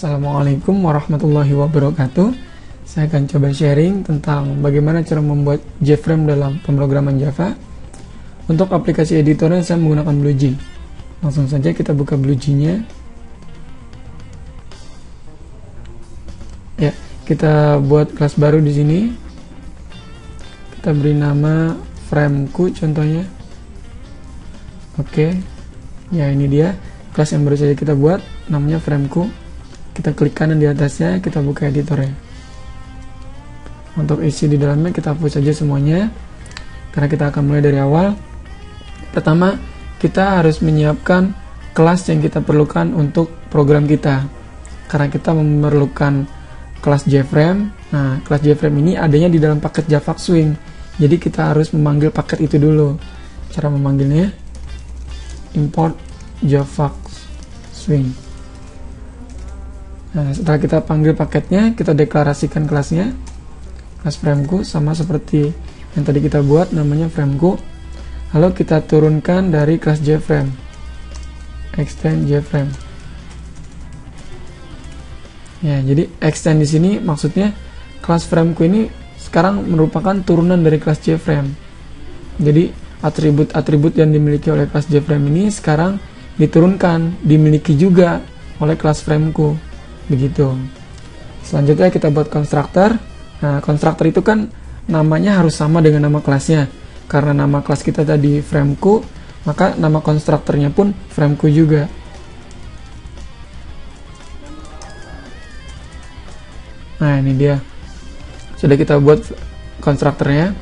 Assalamualaikum warahmatullahi wabarakatuh. Saya akan coba sharing tentang bagaimana cara membuat JFrame dalam pemrograman Java. Untuk aplikasi editornya saya menggunakan BlueJ. Langsung saja kita buka BlueJ-nya. Ya, kita buat kelas baru di sini. Kita beri nama frameku contohnya. Oke. Ya, ini dia kelas yang baru saja kita buat, namanya frameku. Kita klik kanan di atasnya, kita buka editornya. Untuk isi di dalamnya kita hapus saja semuanya, karena kita akan mulai dari awal. Pertama, kita harus menyiapkan kelas yang kita perlukan untuk program kita, karena kita memerlukan kelas JFrame. Nah, kelas JFrame ini adanya di dalam paket Java Swing, jadi kita harus memanggil paket itu dulu. Cara memanggilnya, import Java Swing. Nah, setelah kita panggil paketnya, kita deklarasikan kelasnya, kelas frameku, sama seperti yang tadi kita buat, namanya frameku. Lalu kita turunkan dari kelas JFrame, extend JFrame. Ya, jadi extend di sini maksudnya kelas frameku ini sekarang merupakan turunan dari kelas JFrame. Jadi atribut-atribut yang dimiliki oleh kelas JFrame ini sekarang diturunkan, dimiliki juga oleh kelas frameku. Begitu. Selanjutnya kita buat konstruktor. Nah, konstruktor itu kan namanya harus sama dengan nama kelasnya. Karena nama kelas kita tadi frameku, maka nama konstruktornya pun frameku juga. Nah, ini dia. Sudah kita buat konstruktornya.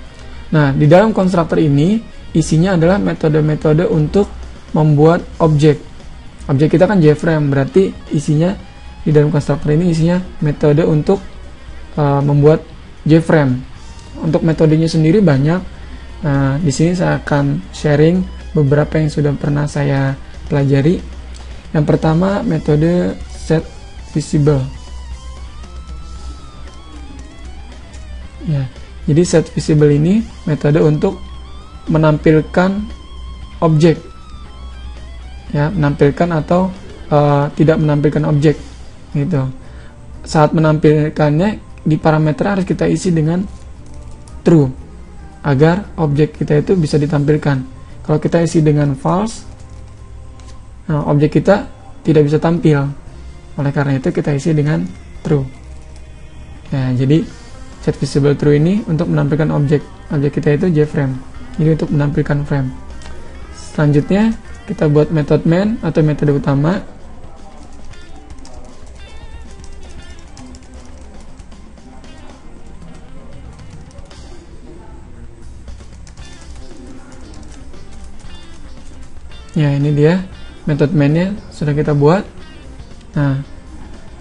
Nah, di dalam konstruktor ini isinya adalah metode-metode untuk membuat objek. Objek kita kan JFrame, berarti isinya di dalam konstruktor ini isinya metode untuk membuat JFrame. Untuk metodenya sendiri banyak. Nah, di sini saya akan sharing beberapa yang sudah pernah saya pelajari. Yang pertama, metode setVisible. Ya, jadi setVisible ini metode untuk menampilkan objek. Ya, menampilkan atau tidak menampilkan objek. Gitu. Saat menampilkannya, di parameter harus kita isi dengan true agar objek kita itu bisa ditampilkan. Kalau kita isi dengan false, nah, objek kita tidak bisa tampil. Oleh karena itu kita isi dengan true. Ya, jadi setVisible true ini untuk menampilkan objek kita itu JFrame. Jadi untuk menampilkan frame. Selanjutnya kita buat method main atau metode utama. Ya, ini dia method main-nya sudah kita buat. Nah,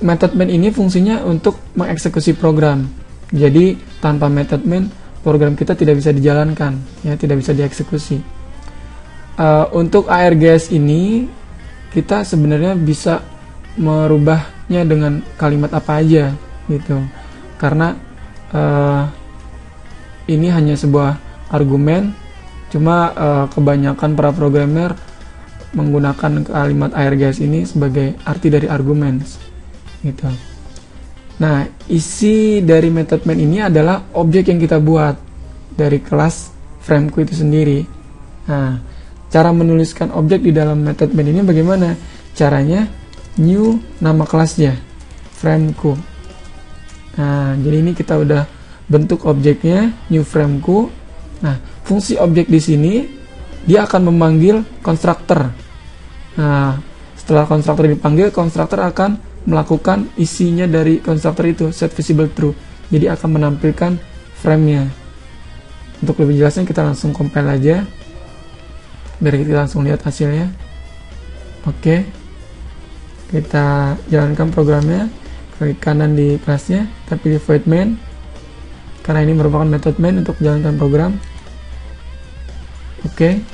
method main ini fungsinya untuk mengeksekusi program. Jadi tanpa method main, program kita tidak bisa dijalankan, ya, tidak bisa dieksekusi. Untuk ARGS ini kita sebenarnya bisa merubahnya dengan kalimat apa aja, gitu. Karena ini hanya sebuah argumen. Cuma kebanyakan para programmer menggunakan kalimat ARGS ini sebagai arti dari arguments, gitu. Nah, isi dari method main ini adalah objek yang kita buat dari kelas frameku itu sendiri. Nah, cara menuliskan objek di dalam method main ini bagaimana? Caranya new nama kelasnya frameku. Nah, jadi ini kita udah bentuk objeknya new frameku. Nah, fungsi objek di sini dia akan memanggil konstruktor. Nah, setelah konstruktor dipanggil, konstruktor akan melakukan isinya dari konstruktor itu, setVisible true. Jadi akan menampilkan frame-nya. Untuk lebih jelasnya kita langsung compile aja, biar kita langsung lihat hasilnya. Oke, kita jalankan programnya. Klik kanan di kelasnya, kita pilih void main, karena ini merupakan method main untuk menjalankan program. Oke.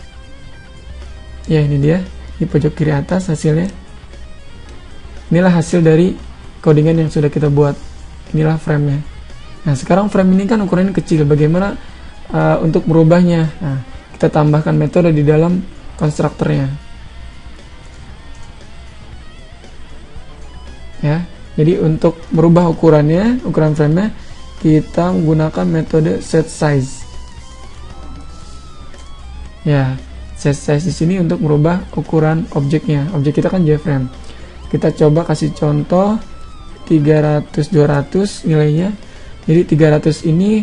Ya, ini dia di pojok kiri atas hasilnya. Inilah hasil dari codingan yang sudah kita buat. Inilah frame-nya. Nah, sekarang frame ini kan ukurannya kecil. Bagaimana untuk merubahnya? Nah, kita tambahkan metode di dalam konstruktornya. Ya, Jadi untuk merubah ukuran frame-nya, kita menggunakan metode set size. Ya, set size di sini untuk merubah ukuran objeknya. Objek kita kan JFrame. Kita coba kasih contoh 300-200 nilainya. Jadi 300 ini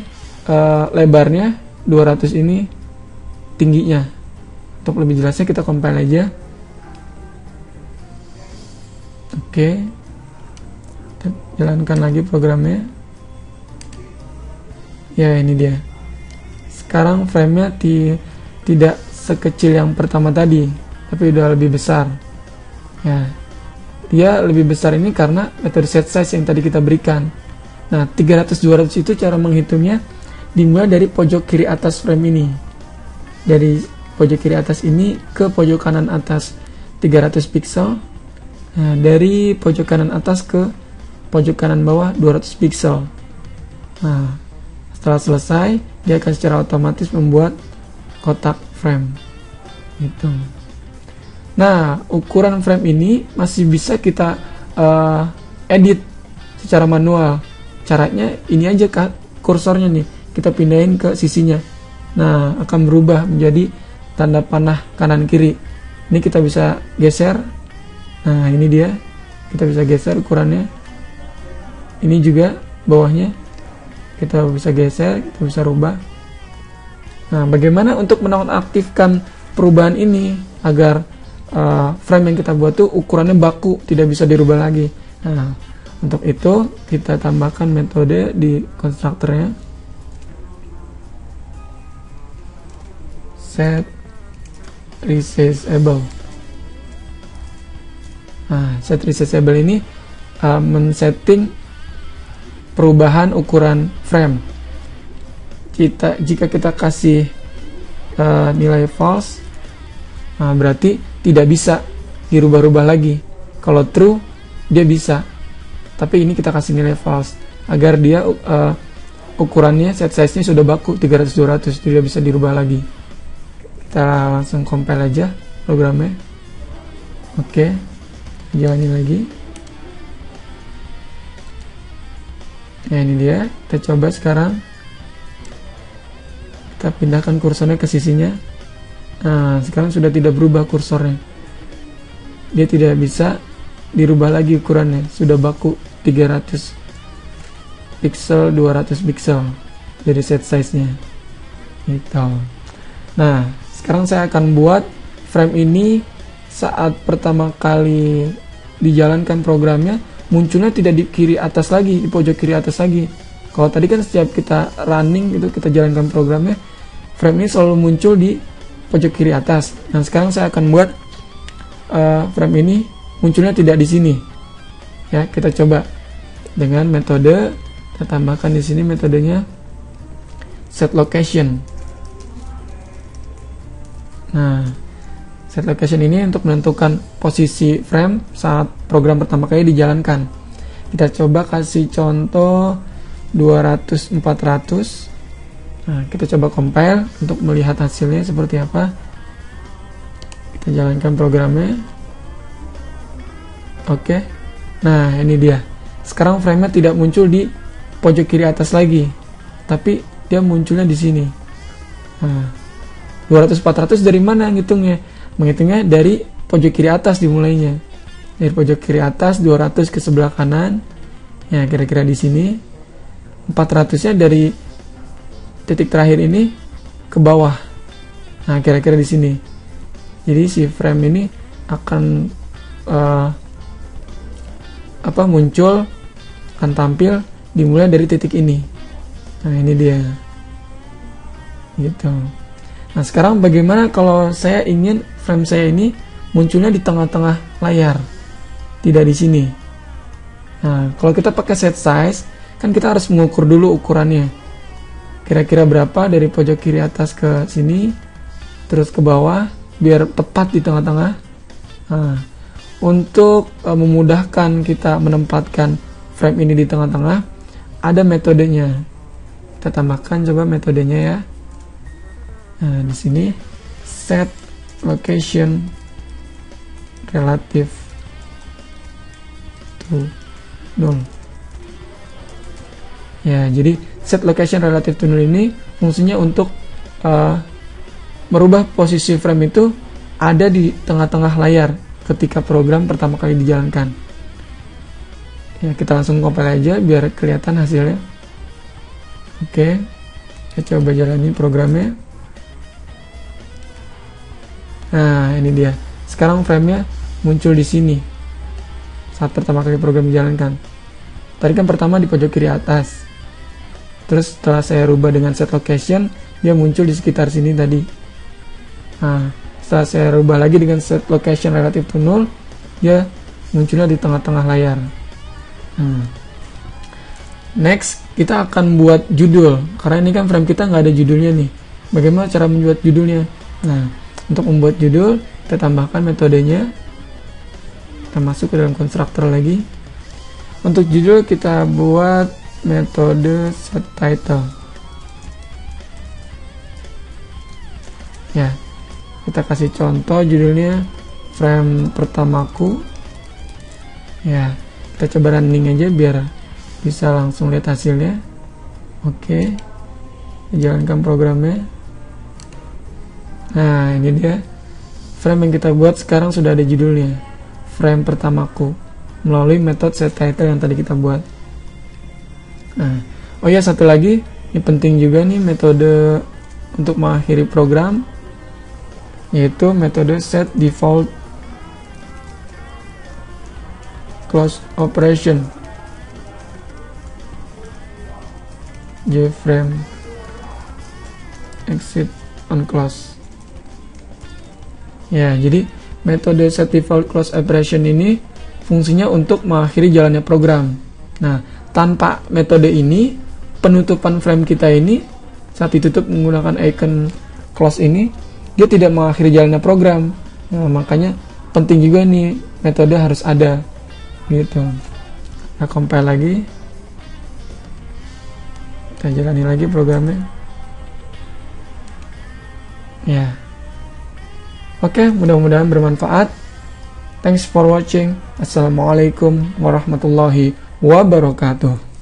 lebarnya, 200 ini tingginya. Untuk lebih jelasnya kita compile aja. Oke. Kita jalankan lagi programnya. Ya, ini dia. Sekarang frame-nya tidak sekecil yang pertama tadi, tapi udah lebih besar. Ya, dia lebih besar ini karena metode set size yang tadi kita berikan. Nah, 300-200 itu cara menghitungnya dimulai dari pojok kiri atas frame ini. Dari pojok kiri atas ini ke pojok kanan atas 300 pixel. Nah, dari pojok kanan atas ke pojok kanan bawah 200 pixel. Nah, setelah selesai, dia akan secara otomatis membuat kotak frame. Gitu. Nah, ukuran frame ini masih bisa kita edit secara manual. Caranya ini aja, kursornya nih, kita pindahin ke sisinya. Nah, akan berubah menjadi tanda panah kanan kiri. Ini kita bisa geser. Nah, ini dia. Kita bisa geser ukurannya. Ini juga bawahnya. Kita bisa geser, kita bisa rubah. Nah, bagaimana untuk menonaktifkan perubahan ini agar frame yang kita buat tuh ukurannya baku, tidak bisa dirubah lagi. Nah, untuk itu kita tambahkan metode di konstruktornya. Set resizable. Nah, set resizable ini men-setting perubahan ukuran frame. Jika kita kasih nilai false, nah berarti tidak bisa dirubah-rubah lagi. Kalau true, dia bisa. Tapi ini kita kasih nilai false agar dia ukurannya, set size-nya sudah baku 300-200, tidak bisa dirubah lagi. Kita langsung compile aja programnya. Oke, jalanin lagi. Nah, ini dia. Kita coba sekarang. Kita pindahkan kursornya ke sisinya. Nah, sekarang sudah tidak berubah kursornya. Dia tidak bisa dirubah lagi ukurannya. Sudah baku 300 pixel, 200 pixel dari set size-nya. Gitu. Nah, sekarang saya akan buat frame ini saat pertama kali dijalankan programnya, munculnya tidak di kiri atas lagi, di pojok kiri atas lagi. Kalau tadi kan setiap kita running gitu, kita jalankan programnya, frame ini selalu muncul di pojok kiri atas. Nah, sekarang saya akan buat frame ini munculnya tidak di sini. Ya, kita coba dengan metode, kita tambahkan di sini metodenya set location. Nah, set location ini untuk menentukan posisi frame saat program pertama kali dijalankan. Kita coba kasih contoh 200-400. Nah, kita coba compile untuk melihat hasilnya seperti apa. Kita jalankan programnya. Oke. Nah, ini dia. Sekarang frame-nya tidak muncul di pojok kiri atas lagi, tapi dia munculnya di sini. Nah, 200-400 dari mana ngitungnya? Menghitungnya dari pojok kiri atas dimulainya. Dari pojok kiri atas 200 ke sebelah kanan. Ya, kira-kira di sini. 400-nya dari titik terakhir ini ke bawah. Nah, kira-kira di sini. Jadi si frame ini akan muncul, akan tampil dimulai dari titik ini. Nah, ini dia. Gitu. Nah, sekarang bagaimana kalau saya ingin frame saya ini munculnya di tengah-tengah layar, tidak di sini. Nah, kalau kita pakai set size, kan kita harus mengukur dulu ukurannya. Kira-kira berapa dari pojok kiri atas ke sini, terus ke bawah, biar tepat di tengah-tengah. Nah, untuk memudahkan kita menempatkan frame ini di tengah-tengah, ada metodenya. Kita tambahkan coba metodenya ya. Nah, di sini set location relative to 0. Ya, jadi set location relative to 0 ini fungsinya untuk merubah posisi frame itu ada di tengah-tengah layar ketika program pertama kali dijalankan. Ya, kita langsung compile aja biar kelihatan hasilnya. Oke, kita coba jalani programnya. Nah, ini dia. Sekarang frame-nya muncul di sini saat pertama kali program dijalankan. Tadi kan pertama di pojok kiri atas. Terus setelah saya rubah dengan set location, dia muncul di sekitar sini tadi. Nah, setelah saya rubah lagi dengan set location relative to 0, dia munculnya di tengah-tengah layar. Next, kita akan buat judul. Karena ini kan frame kita nggak ada judulnya nih. Bagaimana cara membuat judulnya? Nah, untuk membuat judul, kita tambahkan metodenya. Kita masuk ke dalam konstruktor lagi. Untuk judul kita buat metode set title. Ya, kita kasih contoh judulnya frame pertamaku. Ya, kita coba running aja biar bisa langsung lihat hasilnya. Oke, jalankan programnya. Nah, ini dia frame yang kita buat sekarang sudah ada judulnya, frame pertamaku, melalui metode set title yang tadi kita buat. Nah, oh ya, satu lagi, ini penting juga nih metode untuk mengakhiri program, yaitu metode set default close operation, JFrame exit on close. Ya, jadi metode set default close operation ini fungsinya untuk mengakhiri jalannya program. Nah, tanpa metode ini, penutupan frame kita ini saat ditutup menggunakan icon close ini, dia tidak mengakhiri jalannya program. Nah, makanya penting juga nih metode harus ada gitu. Kita compile lagi, kita jalani lagi programnya. Ya, oke, mudah-mudahan bermanfaat. Thanks for watching. Assalamualaikum warahmatullahi wabarakatuh.